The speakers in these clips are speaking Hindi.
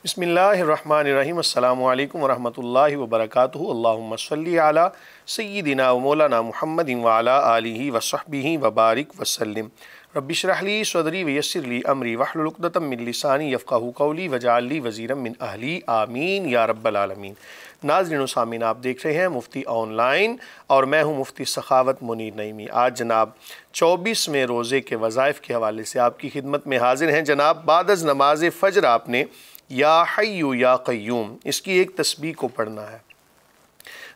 बिस्मिल्लाहिर्रहमानिर्रहीम अस्सलामु अलैकुम वरहमतुल्लाहि वबरकातुहू। अल्लाहुम्मा सल्ली अला सय्यिदिना व मौलाना मुहम्मदिन व अला आलिहि व सहबिहि व बारिक वसल्लिम। रब्बि इश्रह ली सदरी व यस्सिर ली अमरी वहलुल उक़दतम मिन लिसानी यफ़क़हू क़ौली वजअल ली वज़ीरम मिन अहली आमीन या रब्बल आलमीन। नाज़रीन व सामीन, आप देख रहे हैं मुफ्ती ऑनलाइन और मैं हूँ मुफ्ती सखावत मुनीर नईमी। आज जनाब 24वें रोज़े के वज़ाइफ़ के हवाले से आपकी खिदमत में हाजिर हैं। जनाब बादज़ नमाज फ़जर आपने या हय्यु या क़य्यूम इसकी एक तस्बीह को पढ़ना है।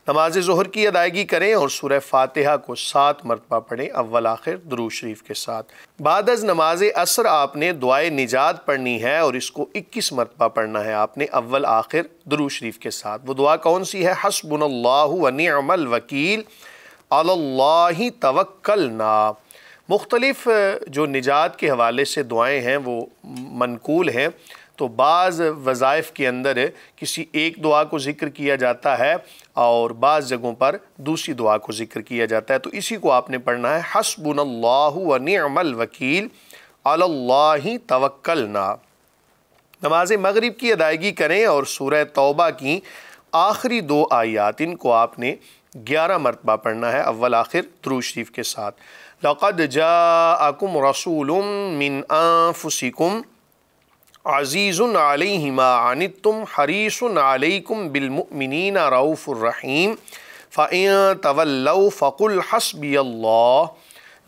नमाज ज़ोहर की अदायगी करें और सूरह फ़ातिहा को 7 मरतबा पढ़ें, अव्वल आखिर दुरूद शरीफ के साथ। बादज़ नमाज असर आपने दुआए निजात पढ़नी है और इसको 21 मरतबा पढ़ना है आपने, अव्वल आखिर दुरूद शरीफ के साथ। वो दुआ कौन सी है? हस्बुनल्लाहु व निअमल वकील अलल्लाहि तवक्कलना। मुख्तलिफ़ जो निजात के हवाले से दुआएँ हैं वो मनकूल हैं। तो बाज़ वज़ाइफ़ के अंदर किसी एक दुआ को ज़िक्र किया जाता है और बाज़ जगहों पर दूसरी दुआ को ज़िक्र किया जाता है। तो इसी को आपने पढ़ना है, हस्बुनल्लाहु व निअमल वकील अलल्लाहि तवक्कलना। नमाज मगरिब की अदायगी करें और सूरह तौबा की आखिरी 2 आयत इनको आपने 11 मरतबा पढ़ना है, अव्वल आखिर दुरूद शरीफ के साथ। लक़द जाअकुम रसूलुम मिन अनफुसिकुम अज़ीज़ुन अलैहि मा अनित्तुम हरीसुन अलैकुम बिलमुमिनीना रऊफ़ुर रहीम फ़इन तवल्लौ फ़कुल हस्बियल्लाह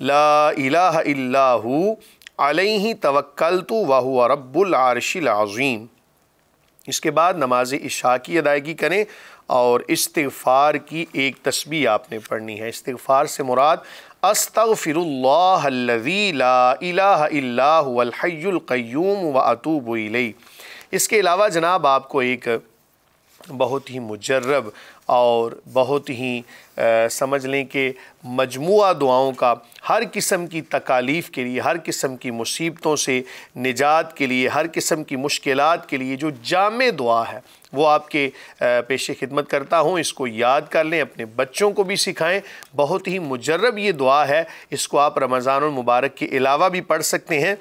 ला इलाहा इल्ला हु अलैहि तवक्कलतु व हुवा रब्बुल अर्शिल अज़ीम। इसके बाद नमाज इशा की अदायगी करें और इस्तिग़फ़ार की एक तस्बीह आपने पढ़नी है। इस्तिग़फ़ार से मुराद अस्तग़फ़िरुल्लाहल्लज़ी ला इलाहा इल्ला हुवल हय्युल क़य्यूम व अतूबु इलैह। इसके अलावा जनाब आपको एक बहुत ही मुजर्रब और बहुत ही समझ लें कि मजमुआ दुआओं का, हर किस्म की तकालीफ़ के लिए, हर किस्म की मुसीबतों से निजात के लिए, हर किस्म की मुश्किलात के लिए जो जामे दुआ है वो आपके पेशे खिदमत करता हूँ। इसको याद कर लें, अपने बच्चों को भी सिखाएं। बहुत ही मुजर्रब ये दुआ है, इसको आप रमज़ानुल मुबारक के अलावा भी पढ़ सकते हैं।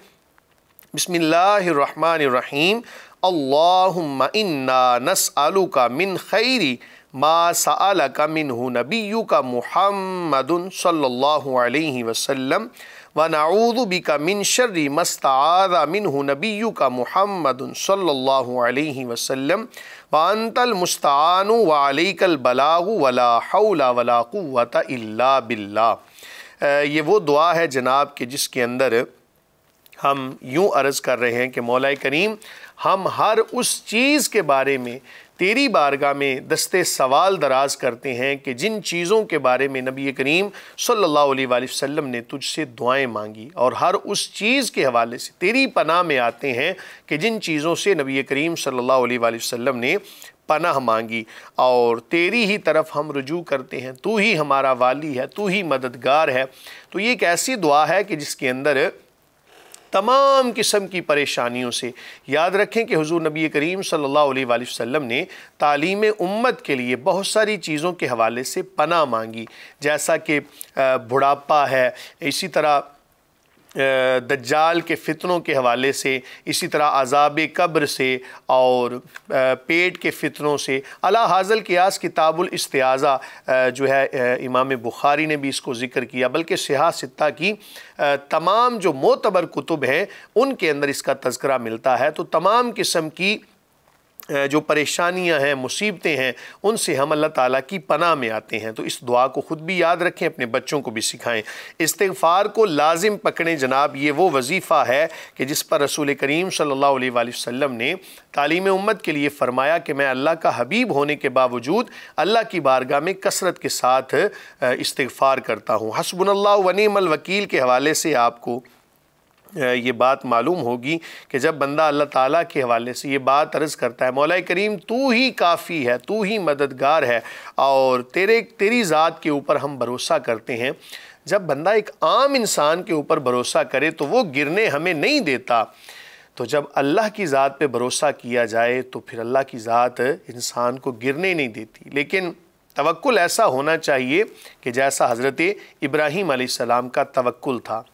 बिस्मिल्लाहिर्रहमानिर्रहीम। अल्लाहुम्मा इन्ना नस्अलुका मिन खैरी मा सअलका मिन्हु नबियुका मुहम्मदुन सल्लल्लाहु अलैहि वसल्लम व नऊज़ु बिका मिन शर्रि मस्तआज़ा मिन्हु नबियुका मुहम्मदुन सल्लल्लाहु अलैहि वसल्लम व अंतल मुस्तआनु व अलैकल बलागु वला हौला वला कुव्वता इल्ला बिल्लाह। ये वो दुआ है जनाब के जिसके अंदर हम यूँ अर्ज़ कर रहे हैं कि मौला करीम, हम हर उस चीज़ के बारे में तेरी बारगाह में दस्ते सवाल दराज करते हैं कि जिन चीज़ों के बारे में नबी करीम सल्लल्लाहु अलैहि वसल्लम ने तुझसे दुआएं मांगी, और हर उस चीज़ के हवाले से तेरी पनाह में आते हैं कि जिन चीज़ों से नबी करीम सल्लल्लाहु अलैहि वसल्लम ने पनाह मांगी, और तेरी ही तरफ हम रुजू करते हैं। तू ही हमारा वाली है, तू ही मददगार है। तो ये एक ऐसी दुआ है कि जिसके अंदर तमाम किस्म की परेशानियों से, याद रखें कि हुज़ूर नबी करीम सल्लल्लाहु अलैहि वसल्लम ने तालीम उम्मत के लिए बहुत सारी चीज़ों के हवाले से पनाह मांगी, जैसा कि बुढ़ापा है, इसी तरह दज्जाल के फितनों के हवाले से, इसी तरह अज़ाब कब्र से और पेट के फितनों से। अला हाज़ल क़ियास किताबुल इस्तिआज़ा जो है इमाम बुखारी ने भी इसको ज़िक्र किया, बल्कि सिहा सित्ता की तमाम जो मोतबर कुतुब हैं उनके अंदर इसका तज़किरा मिलता है। तो तमाम किस्म की जो परेशानियां हैं, मुसीबतें हैं, उनसे हम अल्लाह ताला की पनाह में आते हैं। तो इस दुआ को ख़ुद भी याद रखें, अपने बच्चों को भी सिखाएं। इस्तिग़फ़ार को लाजिम पकड़ें जनाब। ये वो वजीफ़ा है कि जिस पर रसूल करीम सल्लल्लाहु अलैहि वसल्लम ने तालीम उम्मत के लिए फ़रमाया कि मैं अल्लाह का हबीब होने के बावजूद अल्लाह की बारगाह में कसरत के साथ इस्तिग़फ़ार करता हूँ। हस्बुनल्लाहु व निअमल वकील के हवाले से आपको ये बात मालूम होगी कि जब बंदा अल्लाह ताला के हवाले से ये बात अर्ज़ करता है, मौला करीम तू ही काफ़ी है, तू ही मददगार है और तेरी ज़ात के ऊपर हम भरोसा करते हैं। जब बंदा एक आम इंसान के ऊपर भरोसा करे तो वो गिरने हमें नहीं देता। तो जब अल्लाह की ज़ात पे भरोसा किया जाए तो फिर अल्लाह की ज़ात इंसान को गिरने नहीं देती। लेकिन तवक्कुल ऐसा होना चाहिए कि जैसा हज़रत इब्राहीम अलैहिस्सलाम का तवक्कुल था।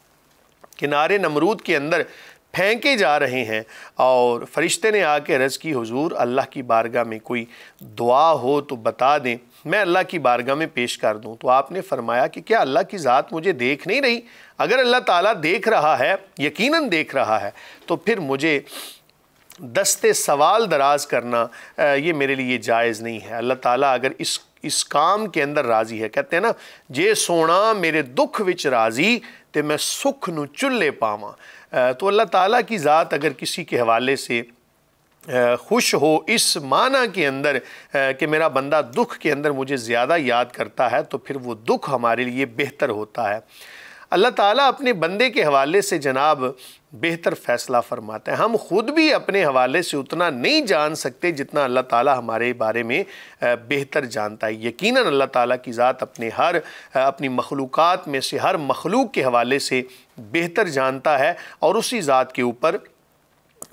किनारे नमरूद के अंदर फेंके जा रहे हैं। और फरिश्ते ने आके अर्ज़ की, हुजूर अल्लाह की बारगाह में कोई दुआ हो तो बता दें, मैं अल्लाह की बारगाह में पेश कर दूं। तो आपने फरमाया कि क्या अल्लाह की ज़ात मुझे देख नहीं रही? अगर अल्लाह ताला देख रहा है, यकीनन देख रहा है, तो फिर मुझे दस्ते सवाल दराज करना ये मेरे लिए जायज़ नहीं है। अल्लाह ताला अगर इस काम के अंदर राज़ी है, कहते हैं ना, जे सोना मेरे दुख विच राज़ी ते मैं सुख नू चुल्ले पावां। तो अल्लाह ताला की ज़ात अगर किसी के हवाले से खुश हो इस माना के अंदर कि मेरा बंदा दुख के अंदर मुझे ज़्यादा याद करता है, तो फिर वो दुख हमारे लिए बेहतर होता है। अल्लाह ताला अपने बंदे के हवाले से जनाब बेहतर फ़ैसला फरमाते हैं। हम ख़ुद भी अपने हवाले से उतना नहीं जान सकते जितना अल्लाह ताला हमारे बारे में बेहतर जानता है। यकीनन अल्लाह ताला की ज़ात अपनी मखलूक़ात में से हर मखलूक के हवाले से बेहतर जानता है और उसी ज़ात के ऊपर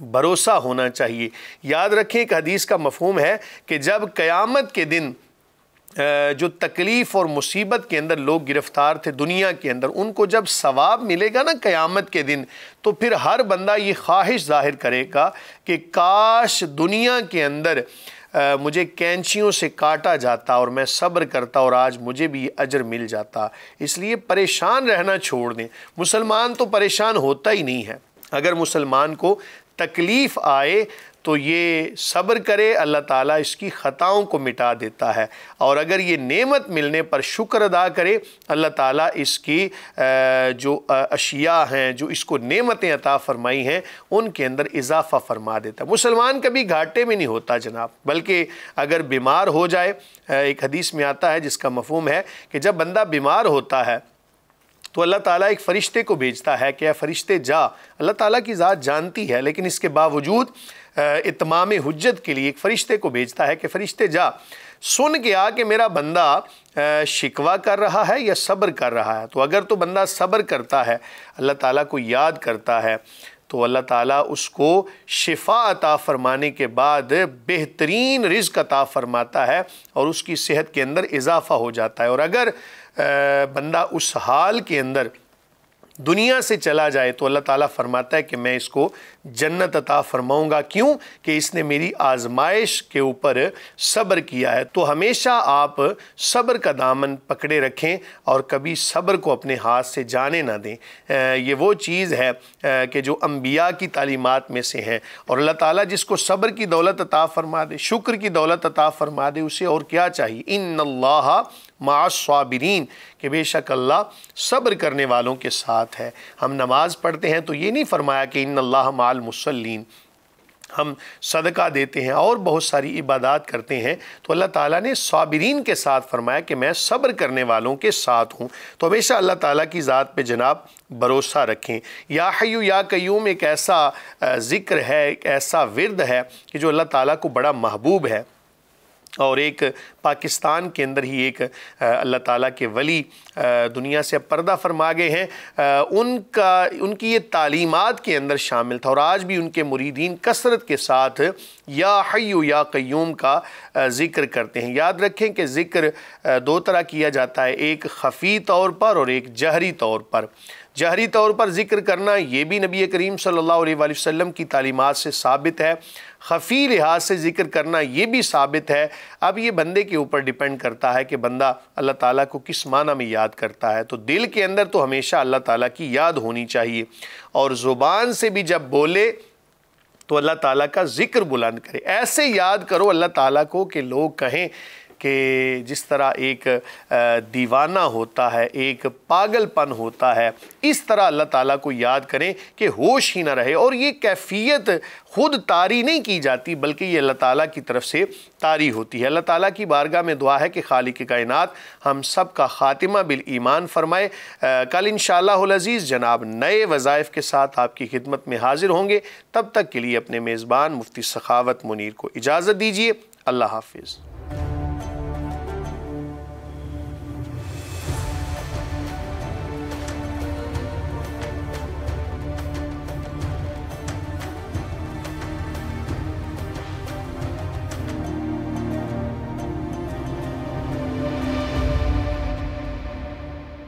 भरोसा होना चाहिए। याद रखें, एक हदीस का मफ़हूम है कि जब क़यामत के दिन जो तकलीफ़ और मुसीबत के अंदर लोग गिरफ़्तार थे दुनिया के अंदर, उनको जब सवाब मिलेगा ना क़यामत के दिन, तो फिर हर बंदा ये ख्वाहिश ज़ाहिर करेगा कि काश दुनिया के अंदर मुझे कैंचियों से काटा जाता और मैं सब्र करता और आज मुझे भी अजर मिल जाता। इसलिए परेशान रहना छोड़ दें। मुसलमान तो परेशान होता ही नहीं है। अगर मुसलमान को तकलीफ़ आए तो ये सब्र करे, अल्लाह ताला इसकी ख़ताओं को मिटा देता है। और अगर ये नेमत मिलने पर शुक्र अदा करे, अल्लाह ताला इसकी जो अशिया हैं, जो इसको नेमतें अता फ़रमाई हैं, उनके अंदर इजाफ़ा फ़रमा देता है। मुसलमान कभी घाटे में नहीं होता जनाब, बल्कि अगर बीमार हो जाए, एक हदीस में आता है जिसका मफ़हूम है कि जब बंदा बीमार होता है तो अल्लाह ताला एक फ़रिश्ते को भेजता है कि फ़रिश्ते जा। अल्लाह ताला की ज़ात जानती है, लेकिन इसके बावजूद इत्माम हुज्जत के लिए एक फ़रिश्ते को भेजता है कि फ़रिश्ते जा, सुन के आ कि मेरा बंदा शिकवा कर रहा है या सब्र कर रहा है। तो अगर तो बंदा सब्र करता है, अल्लाह ताला को याद करता है, तो अल्लाह ताला उसको शिफा अता फ़रमाने के बाद बेहतरीन रिज़्क़ अता फ़रमाता है और उसकी सेहत के अंदर इजाफ़ा हो जाता है। और अगर बंदा उस हाल के अंदर दुनिया से चला जाए तो अल्लाह ताला फरमाता है कि मैं इसको जन्नत अता फ़रमाऊँगा। क्यों? कि इसने मेरी आजमाइश के ऊपर सब्र किया है। तो हमेशा आप सब्र का दामन पकड़े रखें और कभी सब्र को अपने हाथ से जाने ना दें। ये वो चीज़ है कि जो अम्बिया की तालीमात में से है। और अल्लाह ताला जिसको सब्र की दौलत अता फ़रमा दे, शुक्र की दौलत अता फ़रमा दे, उसे और क्या चाहिए। इन्नल्लाह माअस्साबिरीन, कि बेशक अल्लाह सब्र करने वालों के साथ है। हम नमाज़ पढ़ते हैं तो ये नहीं फरमाया कि इन्नल्लाह माअल मुसल्लीन। हम सदका देते हैं और बहुत सारी इबादत करते हैं तो अल्लाह ताला ने साबिरीन के साथ फरमाया कि मैं सब्र करने वालों के साथ हूँ। तो हमेशा अल्लाह ताला की ज़ात पे जनाब भरोसा रखें। या हय्यू या कय्यूम एक ऐसा ज़िक्र है, एक ऐसा विर्द है कि जो अल्लाह ताला को बड़ा महबूब है। और एक पाकिस्तान के अंदर ही एक अल्लाह ताला के वली दुनिया से पर्दा फरमा गए हैं, उनकी ये तालीमात के अंदर शामिल था और आज भी उनके मुरीदीन कसरत के साथ या हय्यू या कय्यूम का ज़िक्र करते हैं। याद रखें कि ज़िक्र दो तरह किया जाता है, एक ख़फ़ी तौर पर और एक जहरी तौर पर। जहरी तौर पर ज़िक्र करना ये भी नबी करीम सल्लल्लाहु अलैहि वसल्लम की तालीमात से साबित है। ख़फ़ी लिहाज से ज़िक्र करना ये भी साबित है। अब ये बंदे के ऊपर डिपेंड करता है कि बंदा अल्लाह ताला को किस माना में याद करता है। तो दिल के अंदर तो हमेशा अल्लाह ताला की याद होनी चाहिए और ज़ुबान से भी जब बोले तो अल्लाह ताला का ज़िक्र बुलंद करे। ऐसे याद करो अल्लाह ताला को कि लोग कहें कि जिस तरह एक दीवाना होता है, एक पागलपन होता है, इस तरह अल्लाह ताला को याद करें कि होश ही ना रहे। और ये कैफियत खुद तारी नहीं की जाती बल्कि ये अल्लाह ताला की तरफ से तारी होती है। अल्लाह ताला की बारगाह में दुआ है कि खालिक कायनात हम सब का ख़ातिमा बिल ईमान फरमाए। कल इंशाअल्लाहुल अज़ीज़ जनाब नए वज़ाइफ के साथ आपकी खिदमत में हाजिर होंगे। तब तक के लिए अपने मेज़बान मुफ्ती सखावत मुनीर को इजाज़त दीजिए। अल्लाह हाफिज़।